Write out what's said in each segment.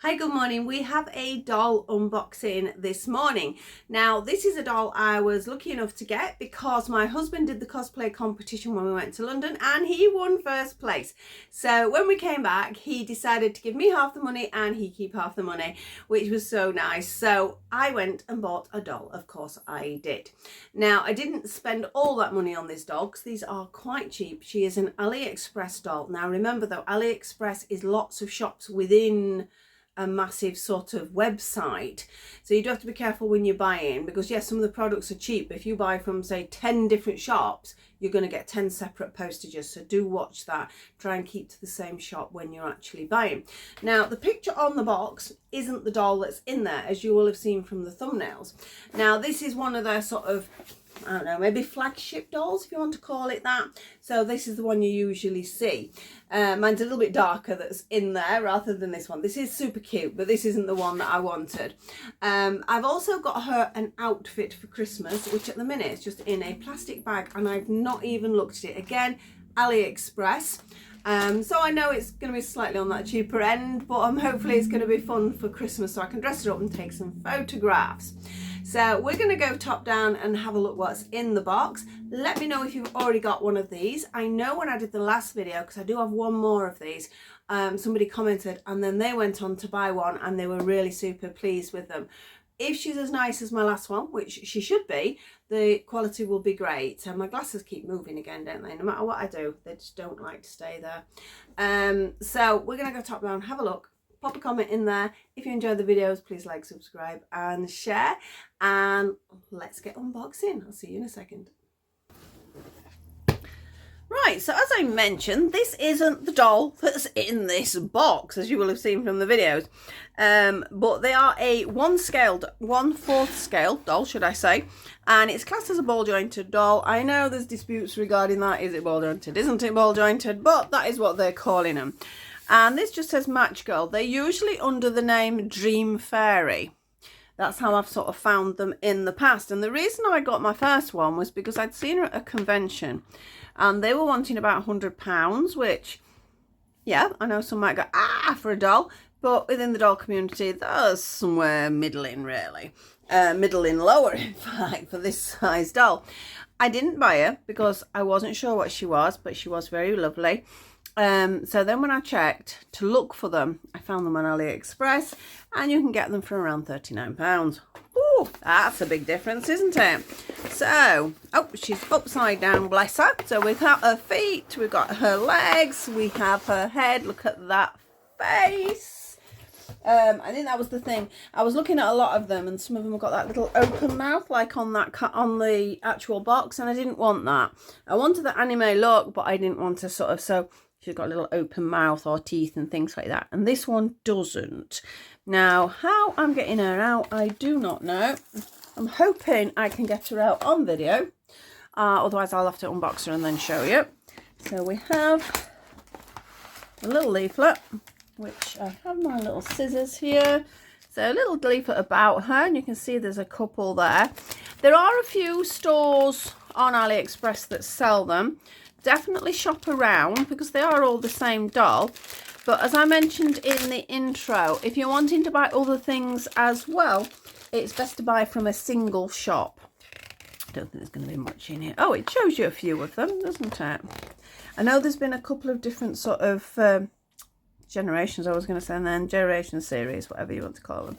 Hi, good morning. We have a doll unboxing this morning. Now, this is a doll I was lucky enough to get because my husband did the cosplay competition when we went to London and he won first place. So when we came back, he decided to give me half the money and he keep half the money, which was so nice. So I went and bought a doll. Of course I did. Now, I didn't spend all that money on this doll because these are quite cheap. She is an AliExpress doll. Now, remember though, AliExpress is lots of shops within a massive sort of website, so you do have to be careful when you're buying, because yes, some of the products are cheap. If you buy from say 10 different shops, you're going to get 10 separate postages, so do watch that. Try and keep to the same shop when you're actually buying. Now, the picture on the box isn't the doll that's in there, as you will have seen from the thumbnails. Now, this is one of their sort of, I don't know, maybe flagship dolls, if you want to call it that. So this is the one you usually see. Mine's a little bit darker that's in there rather than this one. This is super cute, but this isn't the one that I wanted. I've also got her an outfit for Christmas, which at the minute is just in a plastic bag, and I've not even looked at it. Again, AliExpress. So I know it's going to be slightly on that cheaper end, but hopefully it's going to be fun for Christmas so I can dress her up and take some photographs. So we're going to go top down and have a look what's in the box. Let me know if you've already got one of these. I know when I did the last video, because I do have one more of these, somebody commented and then they went on to buy one and they were really super pleased with them. If she's as nice as my last one, which she should be, the quality will be great. So my glasses keep moving again, don't they? No matter what I do, they just don't like to stay there. So we're going to go top down, have a look. Pop a comment in there. If you enjoy the videos, please like, subscribe and share. And let's get unboxing. I'll see you in a second. Right, so as I mentioned, this isn't the doll that's in this box, as you will have seen from the videos. But they are a 1/4 scale doll, should I say. And it's classed as a ball jointed doll. I know there's disputes regarding that. Is it ball jointed? Isn't it ball jointed? But that is what they're calling them. And this just says Match Girl. They're usually under the name Dream Fairy. That's how I've sort of found them in the past. And the reason I got my first one was because I'd seen her at a convention and they were wanting about £100, which, yeah, I know some might go, for a doll. But within the doll community, that's somewhere middling, really. Middling lower, in fact, for this size doll. I didn't buy her because I wasn't sure what she was, but she was very lovely. So then when I checked to look for them, I found them on AliExpress and you can get them for around £39. Ooh, that's a big difference, isn't it? So, oh, she's upside down, bless her. So we've got her feet, we've got her legs, we have her head. Look at that face. I think that was the thing. I was looking at a lot of them and some of them have got that little open mouth like on that on the actual box, and I didn't want that. I wanted the anime look, but I didn't want to sort of, so she's got a little open mouth or teeth and things like that. And this one doesn't. Now, how I'm getting her out, I do not know. I'm hoping I can get her out on video. Otherwise, I'll have to unbox her and then show you. So we have a little leaflet, which I have my little scissors here. So a little leaflet about her, and you can see there's a couple there. There are a few stores on AliExpress that sell them. Definitely shop around because they are all the same doll. But as I mentioned in the intro, if you're wanting to buy other things as well, it's best to buy from a single shop. I don't think there's going to be much in here. Oh, it shows you a few of them, doesn't it? I know there's been a couple of different sort of generations, I was going to say, and then generation series, whatever you want to call them.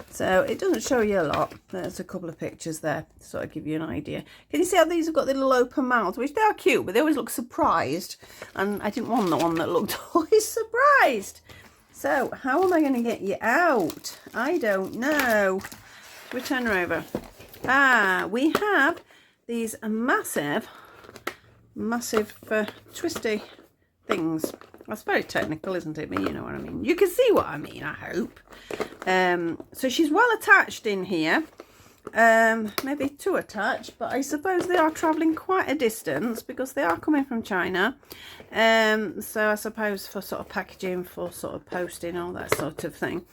So it doesn't show you a lot. There's a couple of pictures there to sort of give you an idea. Can you see how these have got the little open mouths, which they are cute, but they always look surprised. And I didn't want the one that looked always surprised. So how am I going to get you out? I don't know. Should we turn her over? We have these massive twisty things. That's very technical, isn't it? But you know what I mean. You can see what I mean, I hope. So she's well attached in here. Maybe too attached, but I suppose they are travelling quite a distance because they are coming from China. So I suppose for sort of packaging, for sort of posting, all that sort of thing,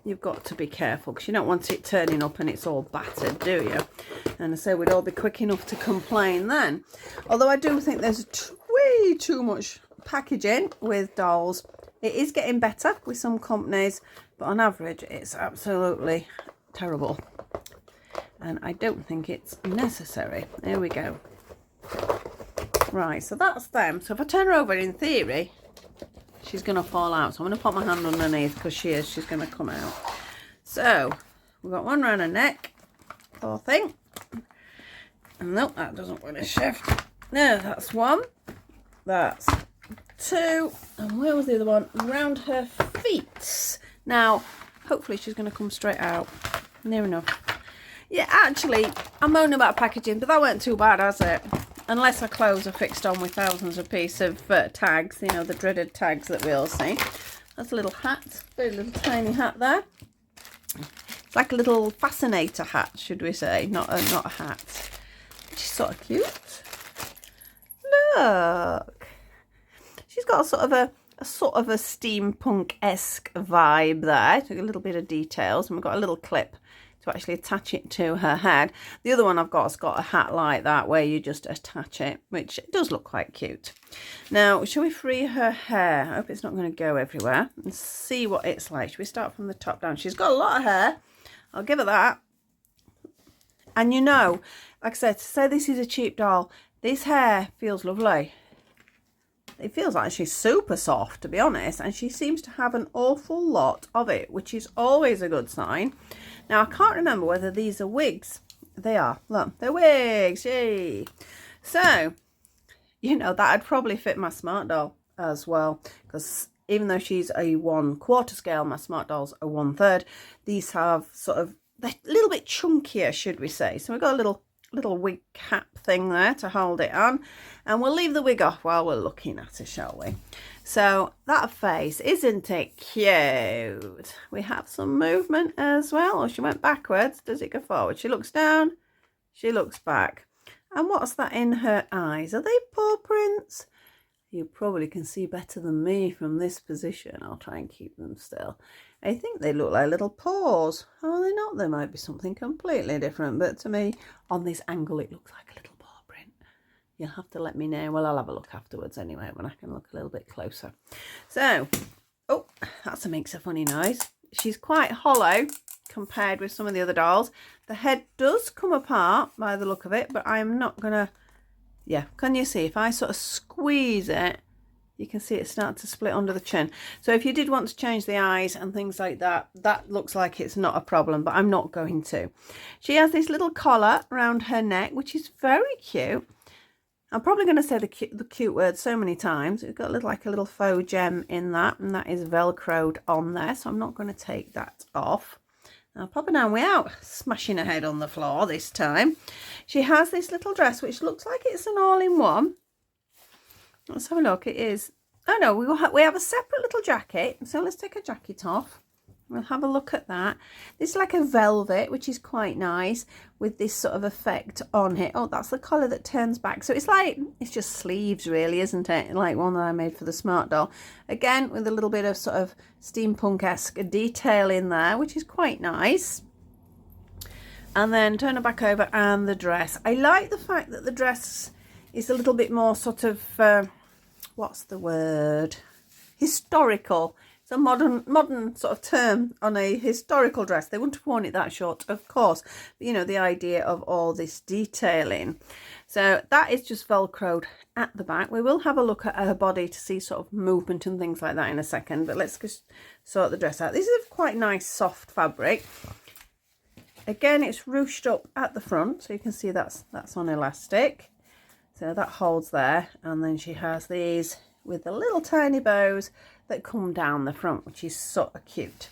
you've got to be careful because you don't want it turning up and it's all battered, do you? And I say we'd all be quick enough to complain then. Although I do think there's way too much packaging with dolls It is getting better with some companies, but on average it's absolutely terrible. And I don't think it's necessary. There we go. Right, so that's them. So if I turn her over, in theory, she's going to fall out. So I'm going to put my hand underneath because she's going to come out. So we've got one around her neck. Poor thing. And nope, that doesn't want to shift. No, that's one. That's two. And where was the other one? Around her feet. Now, hopefully she's going to come straight out. Near enough. Yeah, actually, I'm moaning about packaging, but that weren't too bad, has it? Unless her clothes are fixed on with thousands of pieces of tags, you know, the dreaded tags that we all see. That's a little hat, very little tiny hat there. It's like a little fascinator hat, should we say, not a hat. She's sort of cute. Look, she's got a sort of a steampunk-esque vibe there. Took a little bit of details, and we've got a little clip to actually attach it to her head. The other one I've got has got a hat like that where you just attach it, which does look quite cute. Now, shall we free her hair? I hope it's not going to go everywhere. And see what it's like. Shall we start from the top down? She's got a lot of hair. I'll give her that. And you know, like I said, to say this is a cheap doll, this hair feels lovely. It feels like she's super soft, to be honest, and she seems to have an awful lot of it, which is always a good sign. Now, I can't remember whether these are wigs. They are. Look, they're wigs. Yay. So, you know, that'd probably fit my Smart Doll as well, because even though she's a 1/4 scale, my Smart Doll's a 1/3. These have sort of, they're a little bit chunkier, should we say. So we've got a little wig cap thing there to hold it on, and we'll leave the wig off while we're looking at it, shall we? So that face, isn't it cute? We have some movement as well. Oh, she went backwards. Does it go forward? She looks down, she looks back. And what's that in her eyes? Are they paw prints? You probably can see better than me from this position. I'll try and keep them still. I think they look like little paws. Are they not? They might be something completely different, but to me, on this angle, it looks like a little paw print. You'll have to let me know. Well, I'll have a look afterwards anyway, when I can look a little bit closer. So, oh, that makes a funny noise. She's quite hollow compared with some of the other dolls. The head does come apart by the look of it, but I'm not gonna, yeah, can you see? If I sort of squeeze it, you can see it start to split under the chin. So if you did want to change the eyes and things like that, that looks like it's not a problem, but I'm not going to. She has this little collar around her neck, which is very cute. I'm probably going to say the cute word so many times. It's got like a little faux gem in that, and that is velcroed on there, so I'm not going to take that off. Now, Papa Now, we're out, smashing her head on the floor this time. She has this little dress, which looks like it's an all-in-one. Let's have a look. It is. Oh no, we have a separate little jacket. So let's take a jacket off. We'll have a look at that. This is like a velvet, which is quite nice with this sort of effect on it. Oh, that's the collar that turns back. So it's like, it's just sleeves really, isn't it? Like one that I made for the Smart Doll. Again, with a little bit of sort of steampunk-esque detail in there, which is quite nice. And then turn it back over, and the dress. I like the fact that the dress is a little bit more sort of, what's the word? Historical. It's a modern sort of term on a historical dress. They wouldn't have worn it that short, of course. But, you know, the idea of all this detailing. So that is just velcroed at the back. We will have a look at her body to see sort of movement and things like that in a second. But let's just sort the dress out. This is a quite nice soft fabric. Again, it's ruched up at the front. So you can see that's on elastic. So that holds there, and then she has these with the little tiny bows that come down the front, which is sort of cute.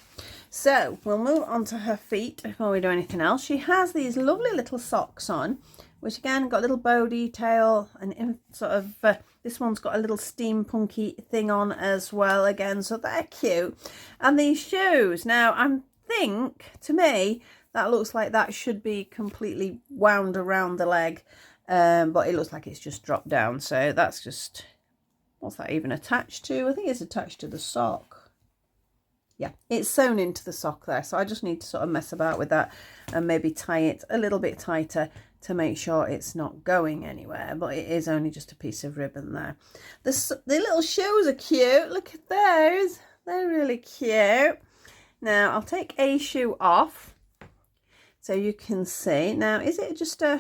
So we'll move on to her feet before we do anything else. She has these lovely little socks on, which again got a little bow detail, and sort of this one's got a little steampunky thing on as well again, so they're cute. And these shoes, now I think to me that looks like that should be completely wound around the leg. But it looks like it's just dropped down, so that's just, what's that even attached to? I think it's attached to the sock. Yeah, it's sewn into the sock there, so I just need to sort of mess about with that and maybe tie it a little bit tighter to make sure it's not going anywhere, but it is only just a piece of ribbon there. The little shoes are cute, look at those. they're really cute. Now I'll take a shoe off so you can see. Now, is it just I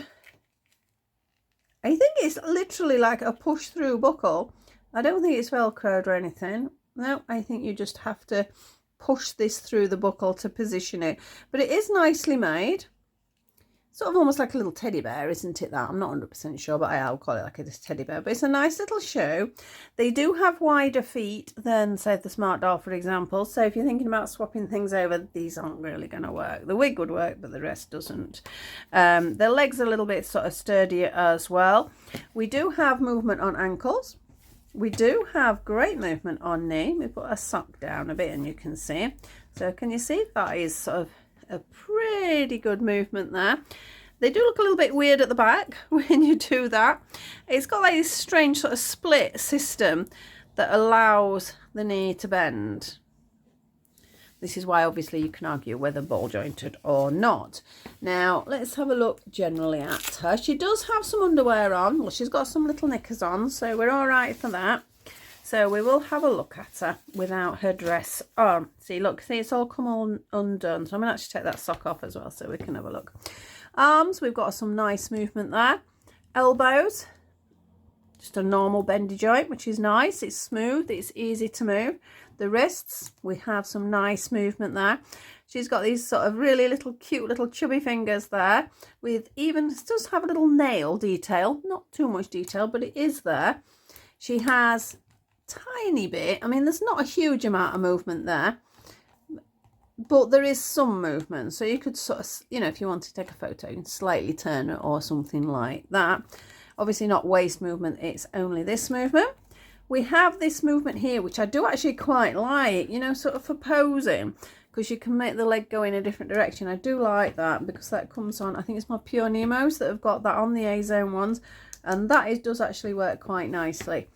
think it's literally like a push through buckle. I don't think it's velcroed or anything. No, I think you just have to push this through the buckle to position it. But it is nicely made. Sort of almost like a little teddy bear, isn't it, that? I'm not 100% sure, but I'll call it like a teddy bear. But it's a nice little shoe. They do have wider feet than, say, the Smart Doll, for example. So if you're thinking about swapping things over, these aren't really going to work. The wig would work, but the rest doesn't. The legs are a little bit sort of sturdier as well. We do have movement on ankles. We do have great movement on knee. We put a sock down a bit and you can see. So can you see that is sort of a pretty good movement there. They do look a little bit weird at the back when you do that. It's got like this strange sort of split system that allows the knee to bend. This is why obviously you can argue whether ball jointed or not. Now let's have a look generally at her. She does have some underwear on. Well, she's got some little knickers on, so we're all right for that. So we will have a look at her without her dress on. See, look, see, it's all come all undone. So I'm going to actually take that sock off as well so we can have a look. Arms, we've got some nice movement there. Elbows, just a normal bendy joint, which is nice. It's smooth, it's easy to move. The wrists, we have some nice movement there. She's got these sort of really little cute little chubby fingers there with even, it does have a little nail detail. Not too much detail, but it is there. She has tiny bit, I mean, there's not a huge amount of movement there, but there is some movement, so you could sort of, you know, if you want to take a photo, you can slightly turn it or something like that. Obviously not waist movement, it's only this movement. We have this movement here, which I do actually quite like, you know, sort of for posing, because you can make the leg go in a different direction. I do like that because that comes on, I think it's my Pure Nemos that have got that on the A-Zone ones, and that does actually work quite nicely.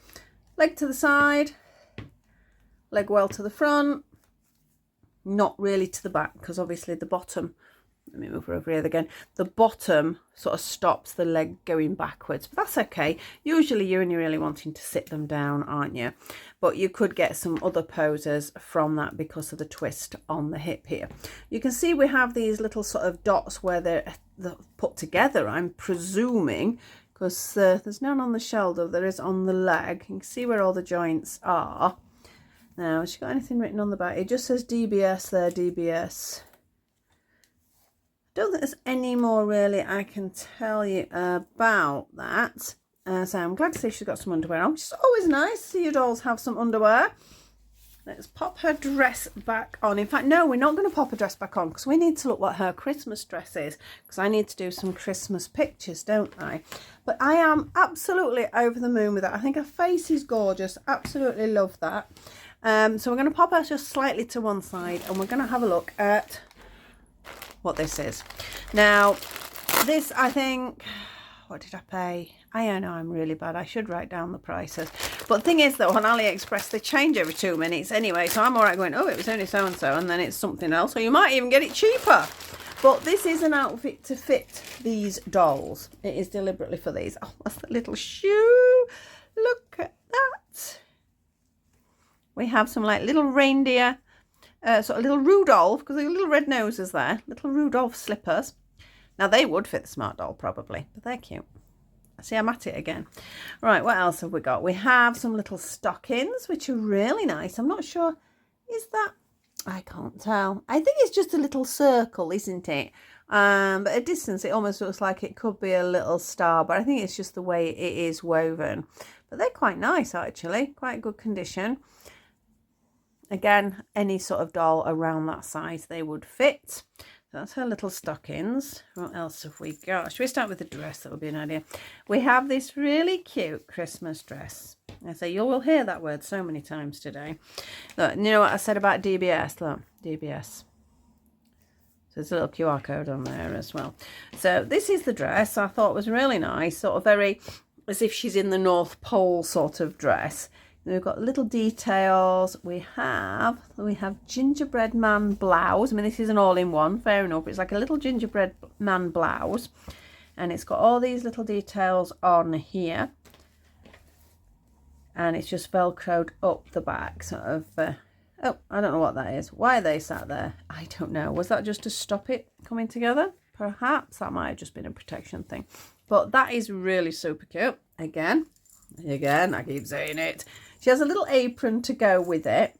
Leg to the side, leg well to the front, not really to the back, because obviously the bottom, let me move her over here again, the bottom sort of stops the leg going backwards, but that's okay. Usually you're only really wanting to sit them down, aren't you? But you could get some other poses from that because of the twist on the hip here. You can see we have these little sort of dots where they're put together, I'm presuming, because there's none on the shoulder, there is on the leg. You can see where all the joints are. Now, has she got anything written on the back? It just says DBS there, DBS. I don't think there's any more really I can tell you about that. So I'm glad to see she's got some underwear on, which is always nice to see your dolls have some underwear. Let's pop her dress back on. In fact, no, we're not going to pop her dress back on because we need to look what her Christmas dress is, because I need to do some Christmas pictures, don't I? But I am absolutely over the moon with that. I think her face is gorgeous. Absolutely love that. So we're going to pop her just slightly to one side and we're going to have a look at what this is. Now, this, I think, what did I pay? I know I'm really bad. I should write down the prices. But the thing is that on AliExpress, they change every 2 minutes anyway. So I'm all right going, oh, it was only so-and-so, and then it's something else. Or you might even get it cheaper. But this is an outfit to fit these dolls. It is deliberately for these. Oh, that's the little shoe. Look at that. We have some like little reindeer, sort of little Rudolph, because they've little red noses there. Little Rudolph slippers. Now, they would fit the Smart Doll probably, but they're cute. See, I'm at it again. Right, what else have we got? We have some little stockings, which are really nice. I'm not sure, is that, I can't tell. I think it's just a little circle, isn't it? But at distance, it almost looks like it could be a little star, but I think it's just the way it is woven. But they're quite nice, actually. Quite good condition. Again, any sort of doll around that size, they would fit. That's her little stockings. What else have we got? Should we start with the dress? That would be an idea. We have this really cute Christmas dress. I say you will hear that word so many times today. Look, you know what I said about DBS? Look, DBS. So there's a little QR code on there as well. So this is the dress. I thought was really nice. Sort of very as if she's in the North Pole sort of dress. We've got little details. We have gingerbread man blouse. I mean, this is an all-in-one, fair enough. It's like a little gingerbread man blouse. And it's got all these little details on here. And it's just Velcroed up the back, sort of Oh, I don't know what that is. Why are they sat there? I don't know. Was that just to stop it coming together? Perhaps that might have just been a protection thing. But that is really super cute. Again, I keep saying it. She has a little apron to go with it.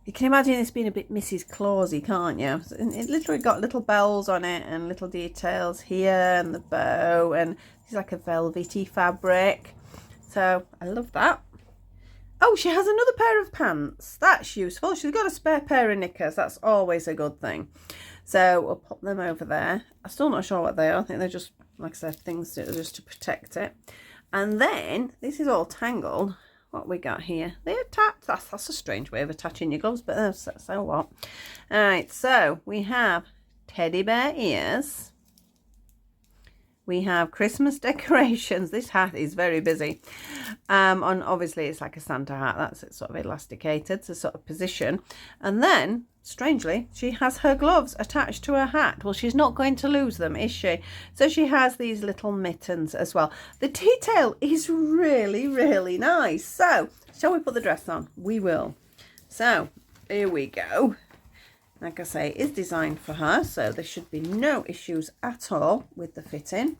You can imagine this being a bit Mrs. Clausy, can't you? It literally got little bells on it and little details here and the bow, and it's like a velvety fabric. So I love that. Oh, she has another pair of pants. That's useful. She's got a spare pair of knickers. That's always a good thing. So we'll pop them over there. I'm still not sure what they are. I think they're just, like I said, things just to protect it. And then, this is all tangled. What we got here? They attach. That's a strange way of attaching your gloves, but so what? All right, so we have teddy bear ears. We have Christmas decorations. This hat is very busy. And obviously it's like a Santa hat. That's it, sort of elasticated to sort of position. And then, strangely, she has her gloves attached to her hat. Well, she's not going to lose them, is she? So she has these little mittens as well. The detail is really, really nice. So, shall we put the dress on? We will. So, here we go. Like I say, it is designed for her, so there should be no issues at all with the fitting.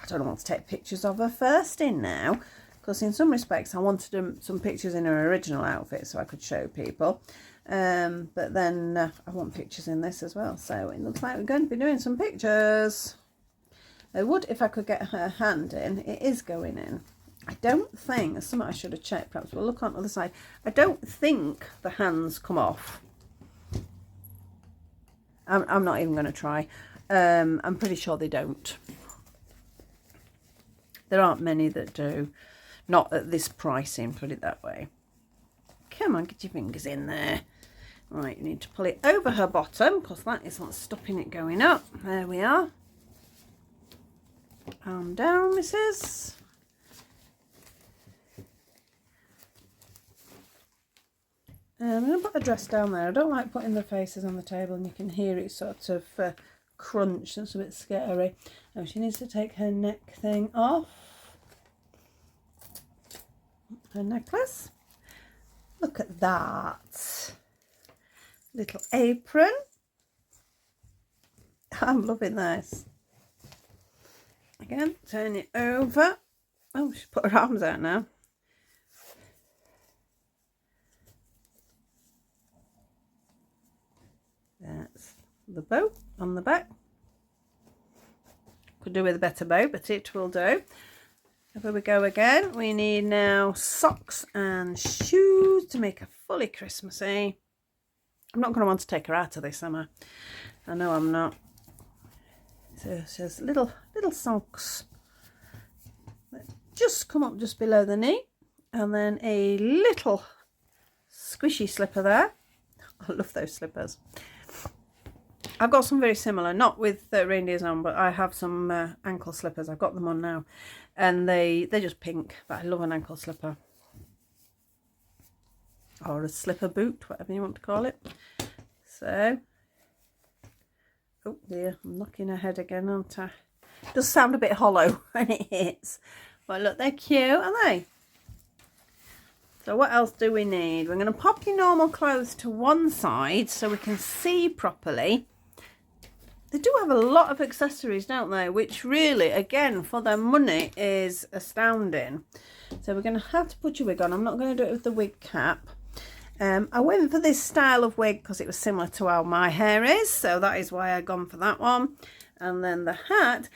I don't want to take pictures of her first in now, because in some respects I wanted some pictures in her original outfit so I could show people. But then I want pictures in this as well, so it looks like we're going to be doing some pictures. I would if I could get her hand in. It is going in. I don't think, there's something I should have checked, perhaps we'll look on the other side. I don't think the hands come off. I'm not even going to try. I'm pretty sure they don't. There aren't many that do. Not at this pricing, put it that way. Come on, get your fingers in there. Right, you need to pull it over her bottom, because that is what's stopping it going up. There we are. Calm down, missus. I'm going to put a dress down there. I don't like putting the faces on the table and you can hear it sort of crunch. That's a bit scary. Oh, she needs to take her neck thing off. Her necklace. Look at that. Little apron. I'm loving this. Again, turn it over. Oh, she's put her arms out now. That's the bow on the back. Could do with a better bow, but it will do. Over we go again. We need now socks and shoes to make her fully Christmassy. I'm not going to want to take her out of this, am I? I know I'm not. So there's little socks that just come up just below the knee, and then a little squishy slipper there. I love those slippers. I've got some very similar, not with reindeers on, but I have some ankle slippers. I've got them on now, and they're just pink, but I love an ankle slipper. Or a slipper boot, whatever you want to call it. So, oh dear, I'm knocking her head again, aren't I? It does sound a bit hollow when it hits. But look, they're cute, aren't they? So what else do we need? We're going to pop your normal clothes to one side so we can see properly. They do have a lot of accessories, don't they? Which really, again, for their money is astounding. So we're going to have to put your wig on. I'm not going to do it with the wig cap. I went for this style of wig because it was similar to how my hair is. So that is why I've gone for that one. And then the hat.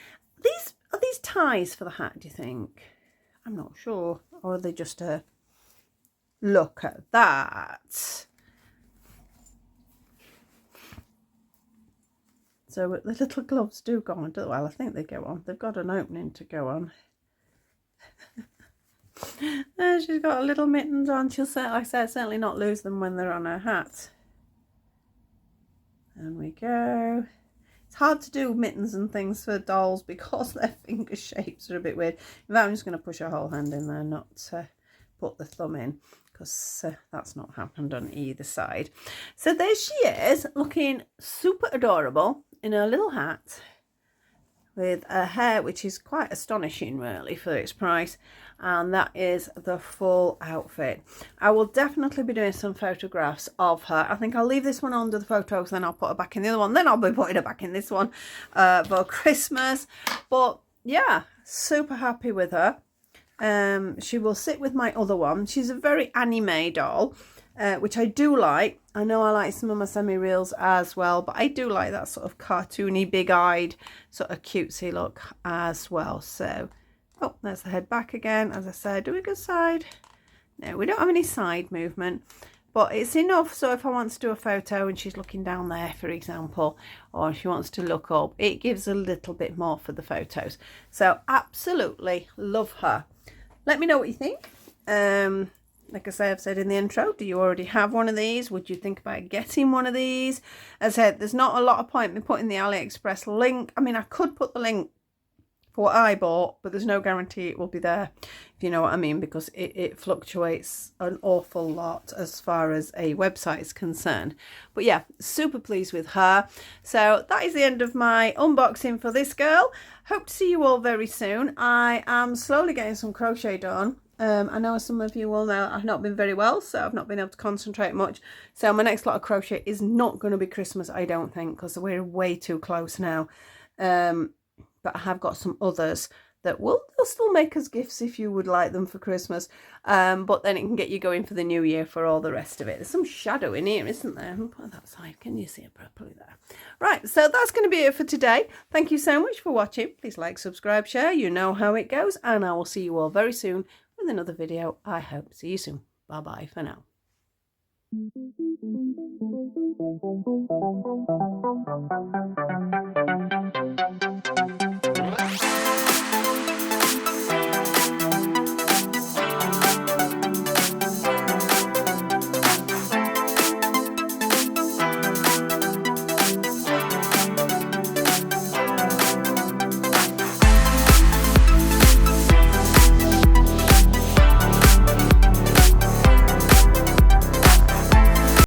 Are these ties for the hat, do you think? I'm not sure. Or are they just a... Look at that. So the little gloves do go on. Well, I think they go on. They've got an opening to go on. There, she's got a little mittens on. She'll, like I said, certainly not lose them when they're on her hat. And we go. It's hard to do mittens and things for dolls because their finger shapes are a bit weird. In fact, I'm just going to push her whole hand in there, not put the thumb in, because that's not happened on either side. So there she is, looking super adorable in her little hat with a hair which is quite astonishing really for its price, and that is the full outfit. I will definitely be doing some photographs of her. I think I'll leave this one under the photos, then I'll put her back in the other one, then I'll be putting her back in this one for Christmas. But yeah, super happy with her. She will sit with my other one. She's a very anime doll, which I do like. I know I like some of my semi-reels as well, but I do like that sort of cartoony, big-eyed, sort of cutesy look as well. So, oh, there's the head back again. As I said, do we go side? No, we don't have any side movement, but it's enough. So if I want to do a photo and she's looking down there, for example, or she wants to look up, it gives a little bit more for the photos. So absolutely love her. Let me know what you think. Like I say, I've said in the intro, do you already have one of these? Would you think about getting one of these? As I said, there's not a lot of point in putting the AliExpress link. I mean, I could put the link for what I bought, but there's no guarantee it will be there, if you know what I mean, because it fluctuates an awful lot as far as a website is concerned. But yeah, super pleased with her. So that is the end of my unboxing for this girl. Hope to see you all very soon. I am slowly getting some crochet done. I know some of you will know I've not been very well, so I've not been able to concentrate much. So my next lot of crochet is not going to be Christmas, I don't think, because we're way too close now. But I have got some others that they'll still make us gifts if you would like them for Christmas. But then it can get you going for the new year for all the rest of it. There's some shadow in here, isn't there? I'll put that side. Can you see it properly there? Right, so that's going to be it for today. Thank you so much for watching. Please like, subscribe, share. You know how it goes. And I will see you all very soon with another video. I hope. See you soon. Bye-bye for now.